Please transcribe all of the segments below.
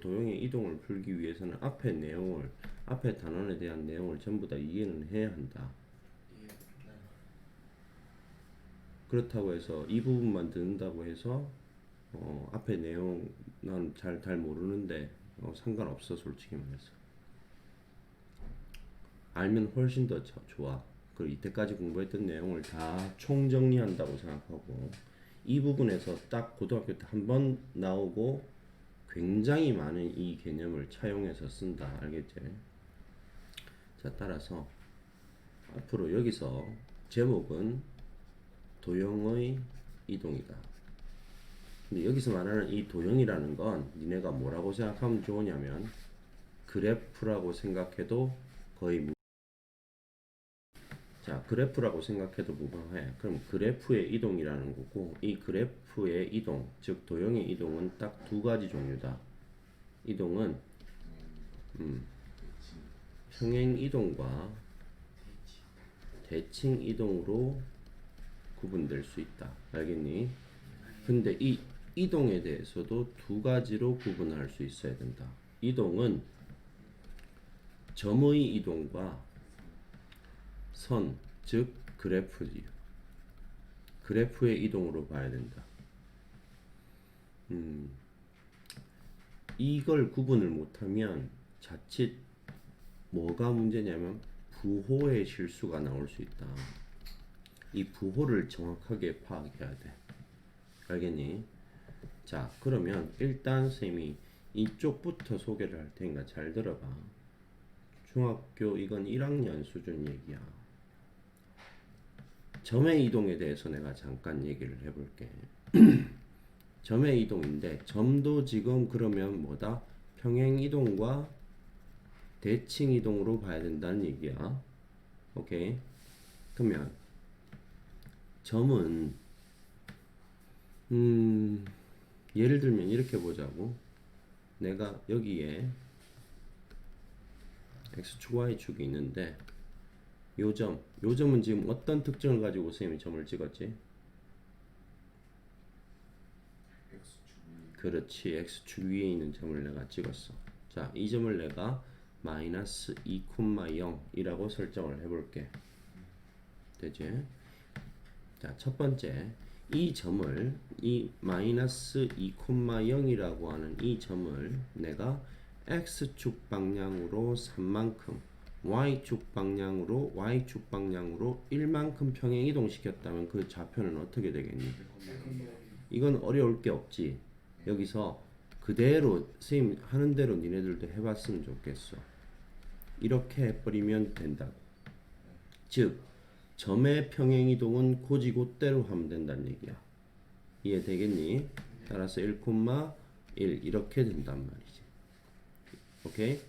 도형의 이동을 풀기 위해서는 앞에 단원에 대한 내용을 전부 다 이해는 해야 한다. 그렇다고 해서 이 부분만 듣는다고 해서 앞에 내용 난 잘 모르는데 상관없어. 솔직히 말해서 알면 훨씬 더 좋아. 그리고 이때까지 공부했던 내용을 다 총정리한다고 생각하고 이 부분에서 딱 고등학교 때 한 번 나오고 굉장히 많은 이 개념을 차용해서 쓴다. 알겠지? 자, 따라서 앞으로 여기서 제목은 도형의 이동이다. 근데 여기서 말하는 이 도형이라는 건 니네가 뭐라고 생각하면 좋으냐면 그래프라고 생각해도 거의 자, 그래프라고 생각해도 무방해. 그럼 그래프의 이동이라는 거고 이 그래프의 이동, 즉 도형의 이동은 딱 두 가지 종류다. 이동은 평행 이동과 대칭 이동으로 구분될 수 있다. 알겠니? 근데 이 이동에 대해서도 두 가지로 구분할 수 있어야 된다. 이동은 점의 이동과 선, 즉 그래프의 이동으로 봐야 된다. 이걸 구분을 못하면 자칫 뭐가 문제냐면 부호의 실수가 나올 수 있다. 이 부호를 정확하게 파악해야 돼. 알겠니? 자, 그러면 일단 쌤이 이쪽부터 소개를 할 테니까 잘 들어봐. 중학교 이건 1학년 수준 얘기야. 점의 이동에 대해서 내가 잠깐 얘기를 해볼게. 점의 이동인데 점도 지금 그러면 뭐다? 평행 이동과 대칭 이동으로 봐야 된다는 얘기야. 오케이? 그러면 점은 예를 들면 이렇게 보자고. 내가 여기에 x축 y축이 있는데 요점은 지금 어떤 특징을 가지고 쌤이 점을 찍었지? 그렇지. x축 위에 있는 점을 내가 찍었어. 자, 이 점을 내가 마이너스 2,0이라고 설정을 해볼게. 되지? 자, 첫 번째 이 점을 이 마이너스 2,0이라고 하는 이 점을 내가 x축 방향으로 3만큼 y축 방향으로 1만큼 평행 이동시켰다면 그 좌표는 어떻게 되겠니? 이건 어려울 게 없지. 여기서 그대로 선생님 하는 대로 니네들도 해봤으면 좋겠어. 이렇게 해버리면 된다고. 즉 점의 평행 이동은 고지고대로 하면 된다는 얘기야. 이해되겠니? 따라서 1,1 이렇게 된단 말이지. 오케이?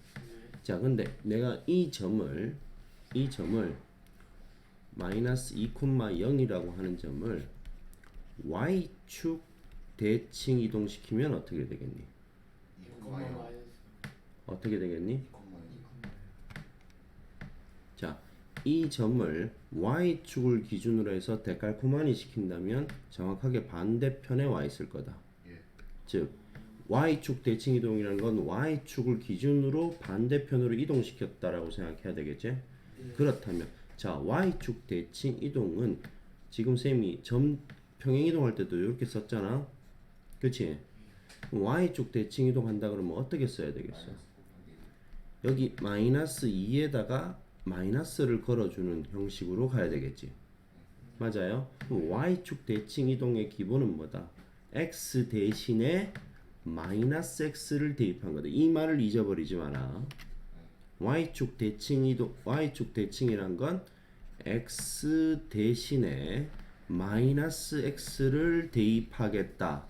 자, 근데 내가 이 점을 마이너스 2,0이라고 하는 점을 y축 대칭 이동시키면 어떻게 되겠니? 어떻게 되겠니? 자, 이 점을 y축을 기준으로 해서 데칼코마니 시킨다면 정확하게 반대편에 와 있을 거다. 즉 y축 대칭 이동이라는 건 y축을 기준으로 반대편으로 이동시켰다라고 생각해야 되겠지? 그렇다면 자, y축 대칭 이동은 지금 쌤이 점 평행 이동할 때도 이렇게 썼잖아. 그치? y축 대칭 이동한다 그러면 어떻게 써야 되겠어? 여기 마이너스 2에다가 마이너스를 걸어주는 형식으로 가야 되겠지. 맞아요? 그럼 y축 대칭 이동의 기본은 뭐다? x 대신에 마이너스 x를 대입한 거다. 이 말을 잊어버리지 마라. y축 대칭이란 건 x 대신에 마이너스 x를 대입하겠다.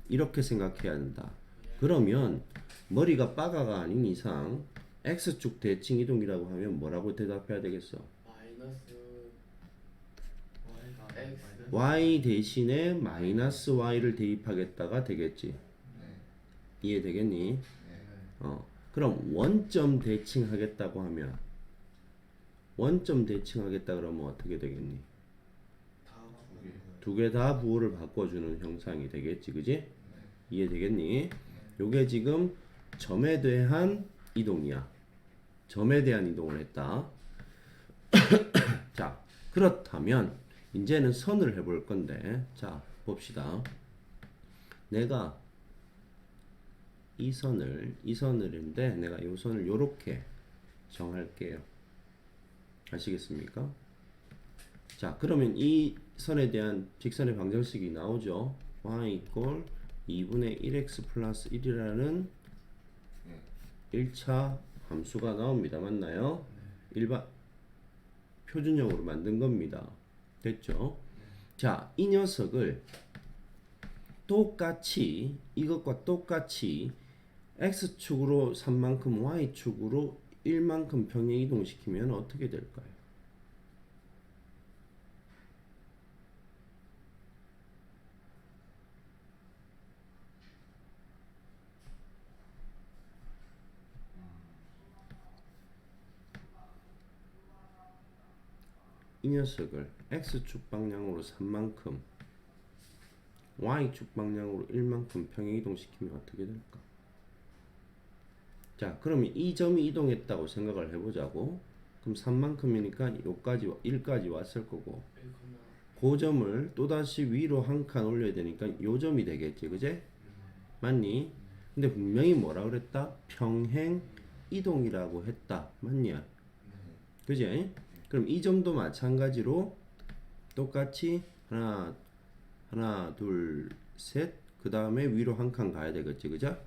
이렇게 생각해야 된다. 그러면 머리가 빠가가 아닌 이상 x축 대칭 이동이라고 하면 뭐라고 대답해야 되겠어? y 대신에 마이너스 y를 대입하겠다가 되겠지. 이해되겠니? 그럼 원점 대칭하겠다고 하면 그러면 어떻게 되겠니? 두 개 다 부호를 바꿔주는 형상이 되겠지, 그지? 이해되겠니? 요게 지금 점에 대한 이동이야. 점에 대한 이동을 했다. 자, 그렇다면 이제는 선을 해볼 건데, 자, 봅시다. 내가 이 선을인데 내가 이 선을 요렇게 정할게요. 아시겠습니까? 자, 그러면 이 선에 대한 직선의 방정식이 나오죠. y 이꼴 2분의 1x 플러스 1이라는 1차 함수가 나옵니다. 맞나요? 일반 표준형으로 만든 겁니다. 됐죠? 자, 이 녀석을 똑같이 이것과 똑같이 x축으로 3만큼 y축으로 1만큼 평행 이동시키면 어떻게 될까요? 이 녀석을 x축 방향으로 3만큼 y축 방향으로 1만큼 평행 이동시키면 어떻게 될까? 자, 그러면 이 점이 이동했다고 생각을 해보자고. 그럼 3만큼이니까 요까지 1까지 왔을 거고, 그 점을 또다시 위로 한 칸 올려야 되니까 요 점이 되겠지, 그제? 맞니? 근데 분명히 뭐라 그랬다? 평행 이동이라고 했다. 맞냐? 그지? 그럼 이 점도 마찬가지로 똑같이 하나, 둘, 셋, 그 다음에 위로 한 칸 가야 되겠지, 그죠?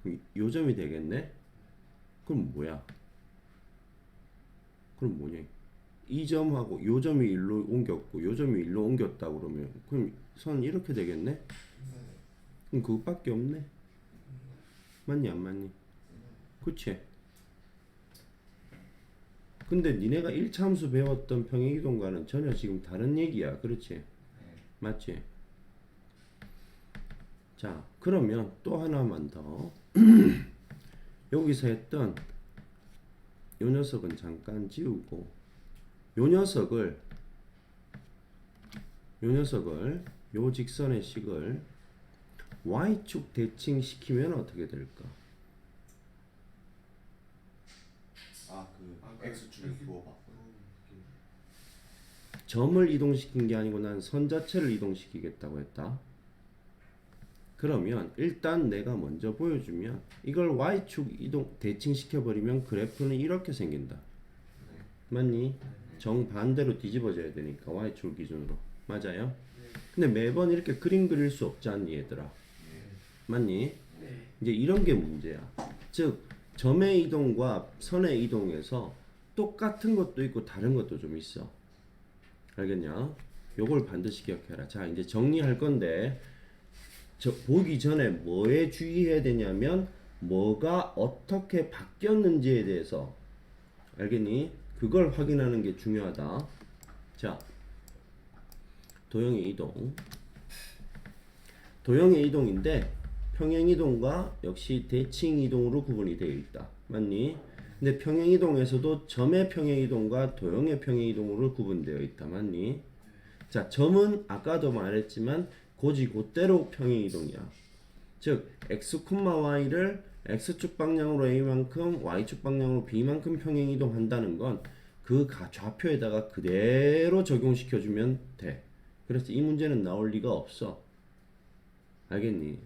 그럼 요 점이 되겠네? 그럼 뭐야? 그럼 뭐냐? 이 점하고 요 점이 일로 옮겼고 요 점이 일로 옮겼다 그러면 그럼 선 이렇게 되겠네? 그럼 그것밖에 없네? 맞니 안 맞니? 그치? 근데 니네가 1차 함수 배웠던 평행이동과는 전혀 지금 다른 얘기야. 그렇지? 맞지? 자, 그러면 또 하나만 더 여기서 했던 요 녀석은 잠깐 지우고 요 녀석을 요 직선의 식을 y축 대칭시키면 어떻게 될까? x축을 부어봤고 점을 이동시킨 게 아니고 난 선 자체를 이동시키겠다고 했다. 그러면 일단 내가 먼저 보여주면 이걸 y축 이동 대칭시켜 버리면 그래프는 이렇게 생긴다. 맞니? 정반대로 뒤집어져야 되니까 y축 기준으로. 맞아요? 근데 매번 이렇게 그림 그릴 수 없지 않니 얘들아? 맞니? 이제 이런 게 문제야. 즉 점의 이동과 선의 이동에서 똑같은 것도 있고 다른 것도 좀 있어. 알겠냐? 요걸 반드시 기억해라. 자, 이제 정리할 건데 보기 전에 뭐에 주의해야 되냐면 뭐가 어떻게 바뀌었는지에 대해서 알겠니? 그걸 확인하는 게 중요하다. 자, 도형의 이동. 도형의 이동인데 평행 이동과 역시 대칭 이동으로 구분이 되어 있다. 맞니? 근데 평행 이동에서도 점의 평행 이동과 도형의 평행 이동으로 구분되어 있다. 맞니? 자, 점은 아까도 말했지만 곧대로 평행 이동이야. 즉 x, y를 x축 방향으로 a만큼 y축 방향으로 b만큼 평행 이동한다는 건 그 좌표에다가 그대로 적용시켜주면 돼. 그래서 이 문제는 나올 리가 없어. 알겠니?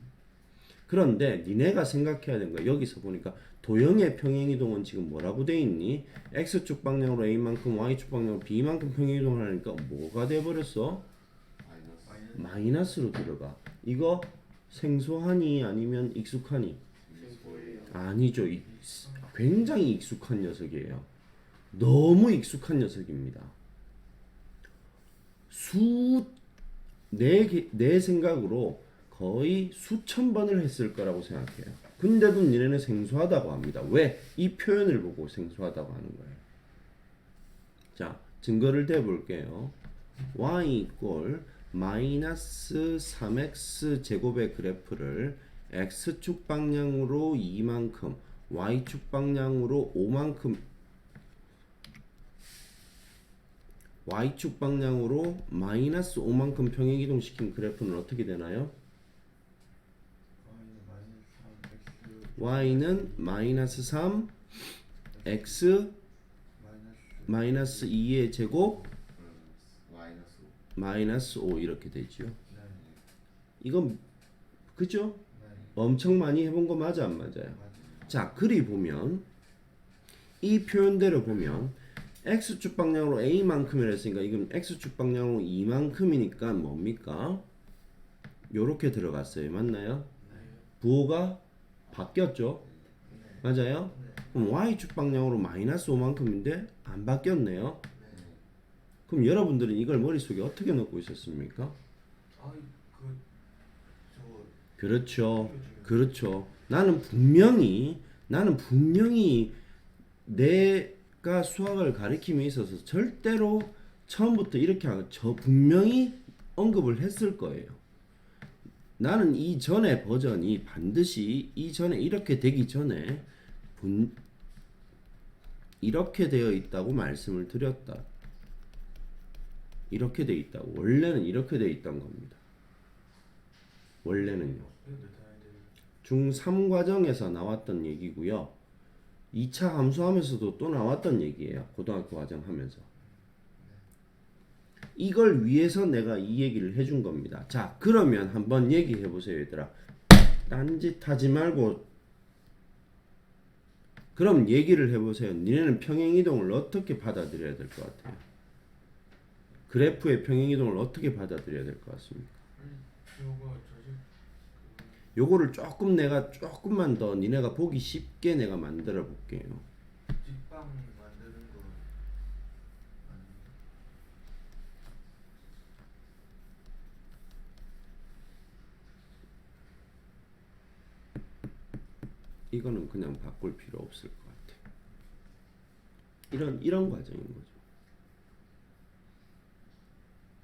그런데 니네가 생각해야 되는 거야. 여기서 보니까 도형의 평행이동은 지금 뭐라고 돼 있니? x축 방향으로 a만큼 y축 방향으로 b만큼 평행이동을 하니까 뭐가 돼버렸어? 마이너스로 들어가. 이거 생소하니 아니면 익숙하니? 아니죠. 굉장히 익숙한 녀석이에요. 너무 익숙한 녀석입니다. 내 생각으로 거의 수천 번을 했을 거라고 생각해요. 근데도 니네는 생소하다고 합니다. 왜? 이 표현을 보고 생소하다고 하는 거예요. 자, 증거를 대볼게요. y 이꼴 마이너스 3x 제곱의 그래프를 x축 방향으로 2만큼 y축 방향으로 5만큼 y축 방향으로 마이너스 5만큼 평행 이동시킨 그래프는 어떻게 되나요? y는 마이너스 3 x 마이너스 2의 제곱 마이너스 5 이렇게 되죠. 이건 그죠? 엄청 많이 해본 거 맞아 안 맞아요? 자, 그리 보면 이 표현대로 보면 x축 방향으로 a만큼이라 했으니까 이건 x축 방향으로 2만큼이니까 뭡니까? 요렇게 들어갔어요. 맞나요? 부호가 바뀌었죠? 맞아요? 그럼 y축 방향으로 마이너스 5만큼인데 안 바뀌었네요. 그럼 여러분들은 이걸 머릿속에 어떻게 넣고 있었습니까? 그렇죠. 그렇죠. 나는 분명히 내가 수학을 가르침에 있어서 절대로 처음부터 이렇게 저 분명히 언급을 했을 거예요. 나는 이전의 버전이 반드시 이전에 이렇게 되기 전에 이렇게 되어 있다고 말씀을 드렸다. 이렇게 되어 있다고. 원래는 이렇게 되어 있던 겁니다. 원래는요. 중3 과정에서 나왔던 얘기고요. 2차 함수하면서도 또 나왔던 얘기예요. 고등학교 과정 하면서. 이걸 위해서 내가 이 얘기를 해준 겁니다. 자, 그러면 한번 얘기해 보세요, 얘들아. 딴짓 하지 말고 그럼 얘기를 해보세요. 니네는 평행이동을 어떻게 받아들여야 될 것 같아요? 그래프의 평행이동을 어떻게 받아들여야 될 것 같습니까? 요거를 조금만 더 니네가 보기 쉽게 내가 만들어 볼게요. 직방 만드는 거 이거는 그냥 바꿀 필요 없을 것 같아. 이런 과정인 거죠.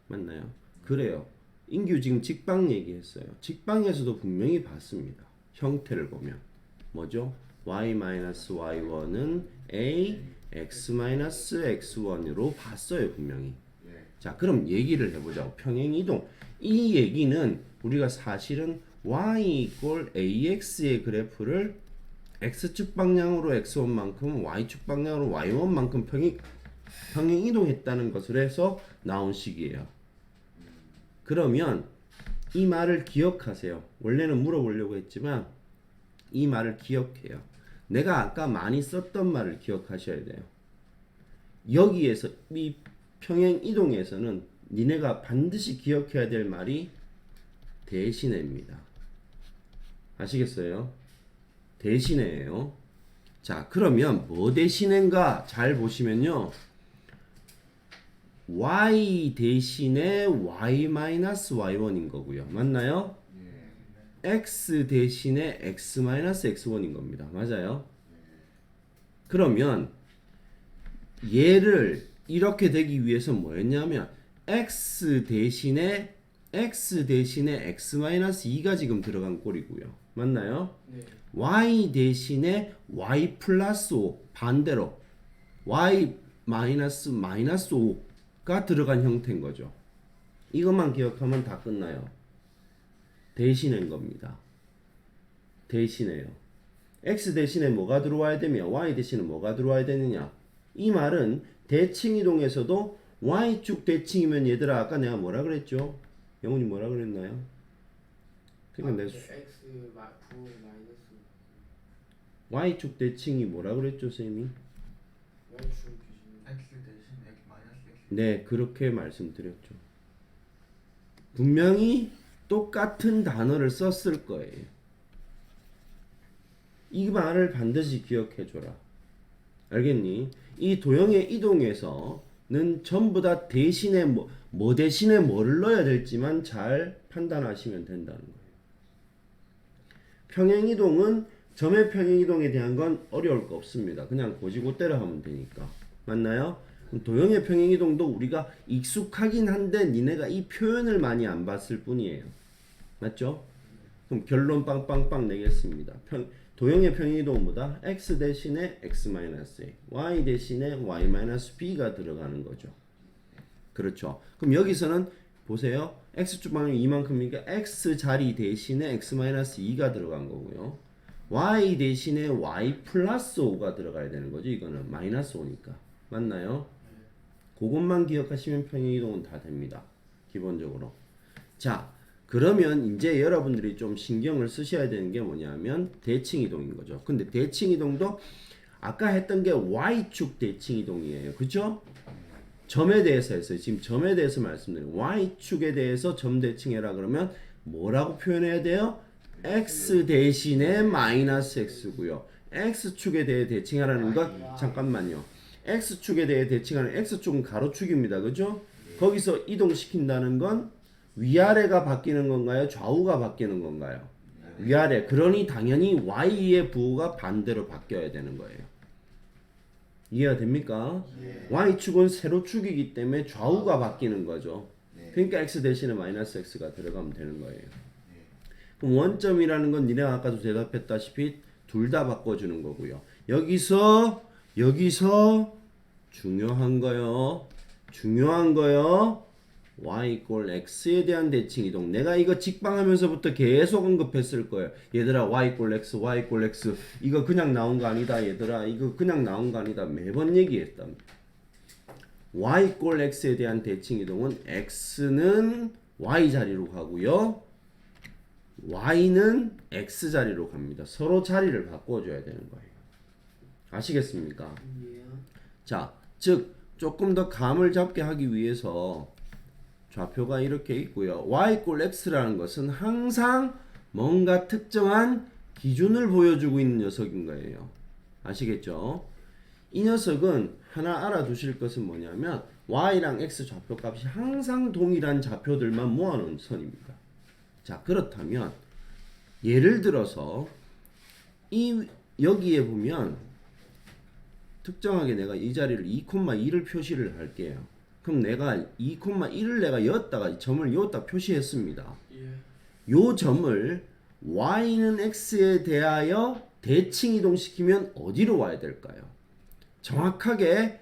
맞나요? 그래요. 인규 지금 직방 얘기했어요. 직방에서도 분명히 봤습니다. 형태를 보면 뭐죠? y-y1은 a x-x1으로 봤어요. 분명히. 자, 그럼 얘기를 해보자고. 평행이동. 이 얘기는 우리가 사실은 y = ax의 그래프를 x축 방향으로 x1만큼 y축 방향으로 y1만큼 평행이동했다는 것을 해서 나온 식이에요. 그러면 이 말을 기억하세요. 원래는 물어보려고 했지만 이 말을 기억해요. 내가 아까 많이 썼던 말을 기억하셔야 돼요. 여기에서 이 평행이동에서는 니네가 반드시 기억해야 될 말이 대신해입니다. 아시겠어요? 대신해예요. 자, 그러면 뭐 대신해인가 잘 보시면요. y 대신에 y-y1인 거고요. 맞나요? x 대신에 x-x1인 겁니다. 맞아요? 그러면 얘를 이렇게 되기 위해서 뭐였냐면 x 대신에 x-2가 지금 들어간 꼴이고요. 맞나요? 네. y 대신에 y 플러스 5 반대로 y 마이너스 5가 들어간 형태인 거죠. 이것만 기억하면 다 끝나요. 대신한 겁니다. 대신해요. x 대신에 뭐가 들어와야 되며 y 대신에 뭐가 들어와야 되느냐. 이 말은 대칭이동에서도 y축 대칭이면 얘들아 아까 내가 뭐라 그랬죠? 영훈이 뭐라 그랬나요? 그러니까 내가 x 부호 마이너스 y축 대칭이 뭐라 그랬죠, 쌤이? y축 기준 x 대신 x 마이너스 x 네, 그렇게 말씀드렸죠. 분명히 똑같은 단어를 썼을 거예요. 이 말을 반드시 기억해줘라. 알겠니? 이 도형의 이동에서는 전부 다 대신에 뭐 대신에 뭐를 넣어야 될지만 잘 판단하시면 된다는 거예요. 평행이동은 점의 평행이동에 대한 건 어려울 거 없습니다. 그냥 고지고대로 하면 되니까. 맞나요? 그럼 도형의 평행이동도 우리가 익숙하긴 한데 니네가 이 표현을 많이 안 봤을 뿐이에요. 맞죠? 그럼 결론 빵빵빵 내겠습니다. 도형의 평행이동은 뭐다? x 대신에 x-a, y 대신에 y-b가 들어가는 거죠. 그렇죠. 그럼 여기서는 보세요. x축 방향이 이만큼이니까 x 자리 대신에 x-2가 들어간 거고요. y 대신에 y 플러스 5가 들어가야 되는 거죠. 이거는 마이너스 5니까. 맞나요? 그것만 기억하시면 평행이동은 다 됩니다. 기본적으로. 자, 그러면 이제 여러분들이 좀 신경을 쓰셔야 되는 게 뭐냐면 대칭이동인 거죠. 근데 대칭이동도 아까 했던 게 y축 대칭이동이에요. 그죠? 점에 대해서 했어요. 지금 점에 대해서 말씀드려요. y축에 대해서 점 대칭해라 그러면 뭐라고 표현해야 돼요? x 대신에 마이너스 x고요. x축에 대해 대칭하라는 것 잠깐만요. x축에 대해 대칭하는 x축은 가로축입니다. 그죠? 거기서 이동시킨다는 건 위아래가 바뀌는 건가요? 좌우가 바뀌는 건가요? 위아래. 그러니 당연히 y의 부호가 반대로 바뀌어야 되는 거예요. 이해가 됩니까? y축은 세로축이기 때문에 좌우가 바뀌는 거죠. 그러니까 x 대신에 마이너스 x가 들어가면 되는 거예요. 그럼 원점이라는 건 니네가 아까도 대답했다시피 둘 다 바꿔주는 거고요. 여기서 중요한 거요. y 꼴 x에 대한 대칭 이동. 내가 이거 직방하면서부터 계속 언급했을 거예요. 얘들아 y 꼴 x 이거 그냥 나온 거 아니다. 얘들아 이거 그냥 나온 거 아니다. 매번 얘기했답니다. y 꼴 x에 대한 대칭 이동은 x는 y 자리로 가고요. y는 x 자리로 갑니다. 서로 자리를 바꿔줘야 되는 거예요. 아시겠습니까? 자, 즉 조금 더 감을 잡게 하기 위해서 좌표가 이렇게 있고요. y 꼴 x라는 것은 항상 뭔가 특정한 기준을 보여주고 있는 녀석인 거예요. 아시겠죠? 이 녀석은 하나 알아두실 것은 뭐냐면 y랑 x 좌표값이 항상 동일한 좌표들만 모아놓은 선입니다. 자, 그렇다면 예를 들어서 여기에 보면 특정하게 내가 이 자리를 2,2를 표시를 할게요. 그럼 내가 2,1을 내가 여기다가 점을 여기다 표시했습니다. 요 점을 y는 x에 대하여 대칭 이동시키면 어디로 와야 될까요? 정확하게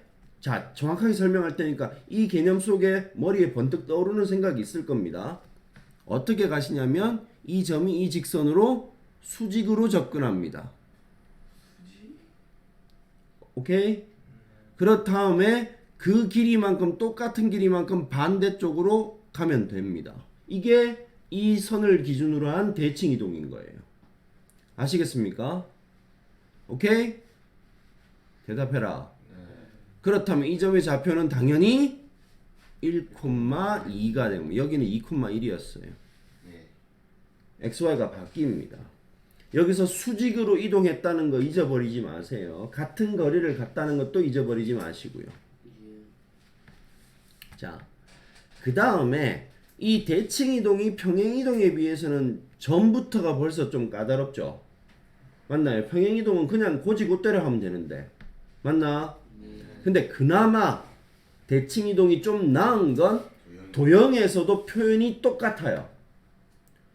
설명할 테니까 이 개념 속에 머리에 번뜩 떠오르는 생각이 있을 겁니다. 어떻게 가시냐면 이 점이 이 직선으로 수직으로 접근합니다. 오케이? 그렇 다음에 그 길이만큼 똑같은 길이만큼 반대쪽으로 가면 됩니다. 이게 이 선을 기준으로 한 대칭 이동인 거예요. 아시겠습니까? 오케이? 대답해라. 그렇다면 이 점의 좌표는 당연히 1,2가 되면 여기는 2,1이었어요. xy가 바뀝니다. 여기서 수직으로 이동했다는 거 잊어버리지 마세요. 같은 거리를 갔다는 것도 잊어버리지 마시고요. 자, 그 다음에 이 대칭 이동이 평행 이동에 비해서는 전부터가 벌써 좀 까다롭죠. 맞나요? 평행 이동은 그냥 고지고대로 하면 되는데 맞나? 근데 그나마 대칭 이동이 좀 나은 건 도형에서도 표현이 똑같아요.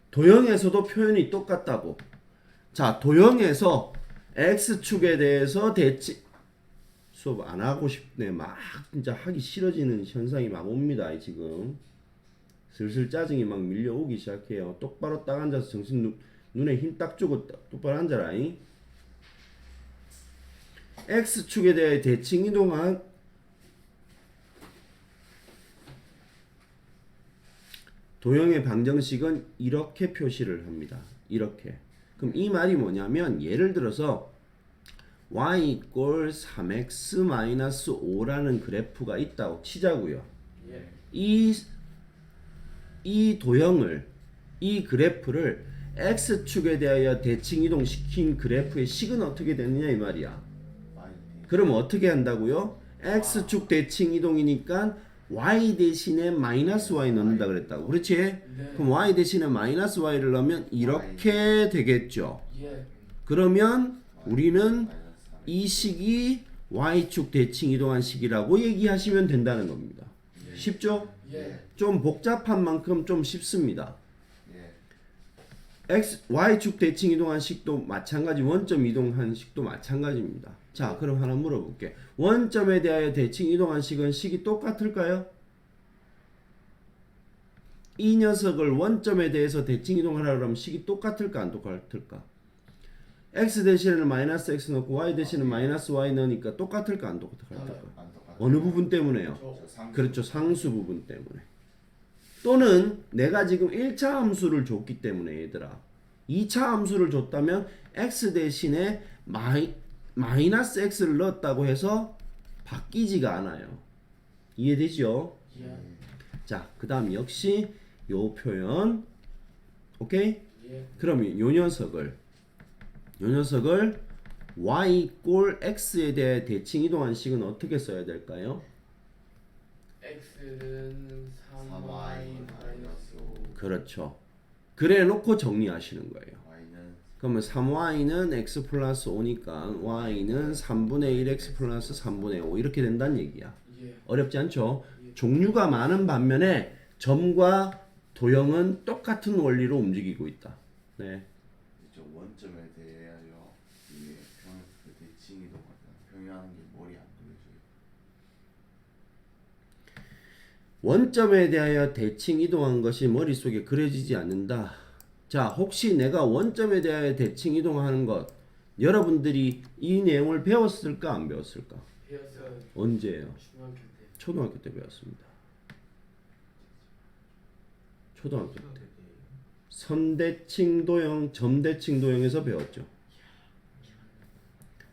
도형에서도 표현이 똑같다고. 자, 도형에서 x축에 대해서 대칭 수업 안 하고 싶네. 막 진짜 하기 싫어지는 현상이 막 옵니다. 지금 슬슬 짜증이 막 밀려오기 시작해요. 똑바로 딱 앉아서 정신 눈에 힘 딱 주고 똑바로 앉아라. x축에 대해 대칭 이동한 도형의 방정식은 이렇게 표시를 합니다. 이렇게. 그럼 이 말이 뭐냐면 예를 들어서 y 꼴 3x-5라는 그래프가 있다고 치자고요. 이 도형을 이 그래프를 x축에 대하여 대칭 이동시킨 그래프의 식은 어떻게 되느냐 이 말이야. 그럼 어떻게 한다고요? x축 대칭 이동이니까 y 대신에 마이너스 y 넣는다 그랬다고. 그렇지? 그럼 y 대신에 마이너스 y를 넣으면 이렇게 되겠죠. 그러면 우리는 이 식이 y축 대칭 이동한 식이라고 얘기하시면 된다는 겁니다. 쉽죠? 좀 복잡한 만큼 좀 쉽습니다. y축 대칭 이동한 식도 마찬가지, 원점 이동한 식도 마찬가지입니다. 자, 그럼 하나 물어볼게. 원점에 대하여 대칭 이동한 식은 식이 똑같을까요? 이 녀석을 원점에 대해서 대칭 이동하라 그러면 식이 똑같을까 안 똑같을까? x 대신에는 마이너스 x 넣고 y 대신에는 마이너스 y 넣으니까 똑같을까 안 똑같을까? 안 똑같아. 어느 부분 때문에요? 저 상수. 그렇죠. 상수 부분 때문에. 또는 내가 지금 1차 함수를 줬기 때문에 얘들아 2차 함수를 줬다면 x 대신에 마이너스 x를 넣었다고 해서 바뀌지가 않아요. 이해되죠? 예. 자, 그 다음 역시 요 표현 오케이? 예. 그럼 요 녀석을 y 꼴 x에 대해 대칭 이동한 식은 어떻게 써야 될까요? x는 3y 3y 마이너스 5. 그렇죠. 그래 놓고 정리하시는 거예요. y는 그러면 3y는 x 플러스 5니까 y는 3분의 1 x 플러스 3분의 5 이렇게 된다는 얘기야. 예. 어렵지 않죠? 종류가 많은 반면에 점과 도형은 똑같은 원리로 움직이고 있다. 네. 이제 원점에 대하여 이게 그 대칭 이동하다. 평행하는 게 머리 안 그려져요. 원점에 대하여 대칭 이동한 것이 머릿속에 그려지지 않는다. 자, 혹시 내가 원점에 대하여 대칭 이동하는 것 여러분들이 이 내용을 배웠을까 안 배웠을까? 배웠어요. 언제예요? 중학교 때. 초등학교 때 배웠습니다. 초등학교 때. 선대칭 도형, 점대칭 도형에서 배웠죠.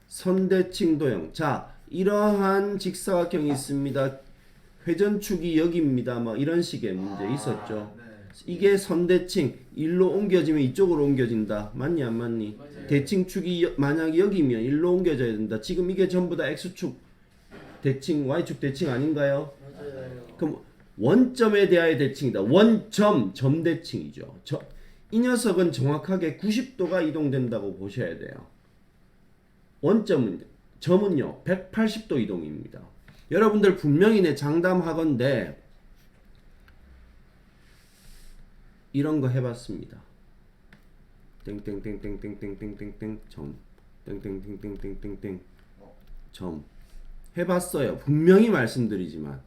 선대칭 도형. 자, 이러한 직사각형이 있습니다. 회전축이 여기입니다. 막 이런 식의 문제 있었죠. 네. 이게 선대칭. 일로 옮겨지면 이쪽으로 옮겨진다. 맞니 안 맞니? 맞아요. 대칭축이 만약 여기면 일로 옮겨져야 된다. 지금 이게 전부 다 x축 대칭, y축 대칭 아닌가요? 맞아요. 그럼 원점에 대하여 대칭이다. 원점, 점대칭이죠. 이 녀석은 정확하게 90도가 이동된다고 보셔야 돼요. 원점은, 점은요 180도 이동입니다. 여러분들 분명히 내 장담하건대 이런 거 해봤습니다. 땡땡땡땡땡땡땡땡땡 점 땡땡땡땡땡땡땡 점 해봤어요. 분명히 말씀드리지만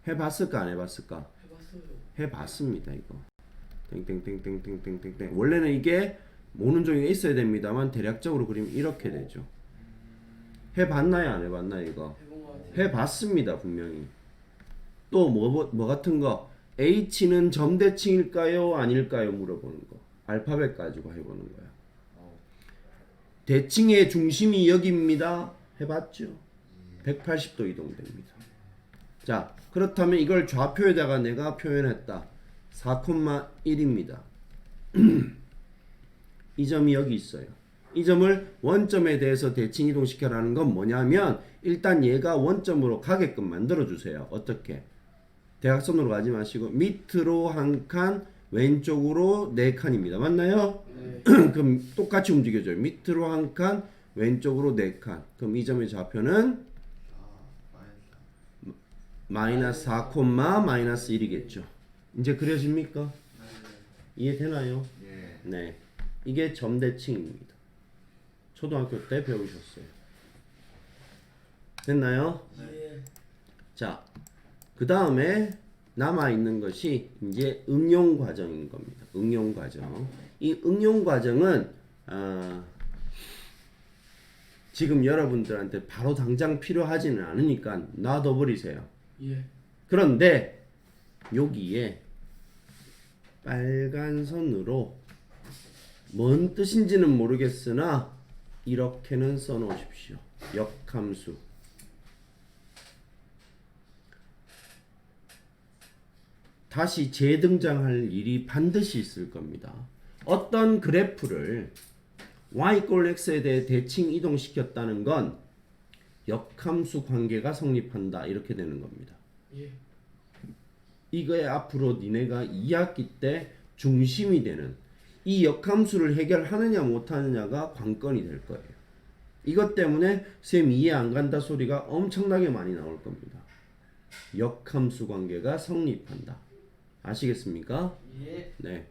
해봤을까 안 해봤을까? 해봤어요. 해봤습니다. 이거 땡땡땡땡땡땡땡 원래는 이게 모는 종이가 있어야 됩니다만 대략적으로 그리면 이렇게 되죠. 해봤나요 안 해봤나요 이거? 해본 것 같아요. 해봤습니다 분명히. 또 뭐 같은 거 H는 점대칭일까요 아닐까요 물어보는 거. 알파벳 가지고 해보는 거야. 대칭의 중심이 여기입니다. 해봤죠. 180도 이동됩니다. 자, 그렇다면 이걸 좌표에다가 내가 표현했다. 4,1입니다. 이 점이 여기 있어요. 이 점을 원점에 대해서 대칭 이동시켜라는 건 뭐냐면 일단 얘가 원점으로 가게끔 만들어 주세요. 어떻게? 대각선으로 가지 마시고 밑으로 한 칸, 왼쪽으로 네 칸입니다. 맞나요? 네. 그럼 똑같이 움직여줘요. 밑으로 한 칸, 왼쪽으로 네 칸. 그럼 이 점의 좌표는 마이너스 4, 마이너스 1이겠죠. 이제 그려집니까? 이해되나요? 예. 네. 이게 점대칭입니다. 초등학교 때 배우셨어요. 됐나요? 예. 자, 그 다음에 남아있는 것이 이제 응용 과정인 겁니다. 응용 과정. 이 응용 과정은, 지금 여러분들한테 바로 당장 필요하지는 않으니까 놔둬버리세요. 예. 그런데 여기에 빨간 선으로 뭔 뜻인지는 모르겠으나 이렇게는 써놓으십시오. 역함수. 다시 재등장할 일이 반드시 있을 겁니다. 어떤 그래프를 y 꼴 x에 대해 대칭 이동시켰다는 건 역함수 관계가 성립한다. 이렇게 되는 겁니다. 예. 이거에 앞으로 니네가 2학기 때 중심이 되는 이 역함수를 해결하느냐 못하느냐가 관건이 될 거예요. 이것 때문에 쌤 이해 안 간다 소리가 엄청나게 많이 나올 겁니다. 역함수 관계가 성립한다. 아시겠습니까? 예. 네.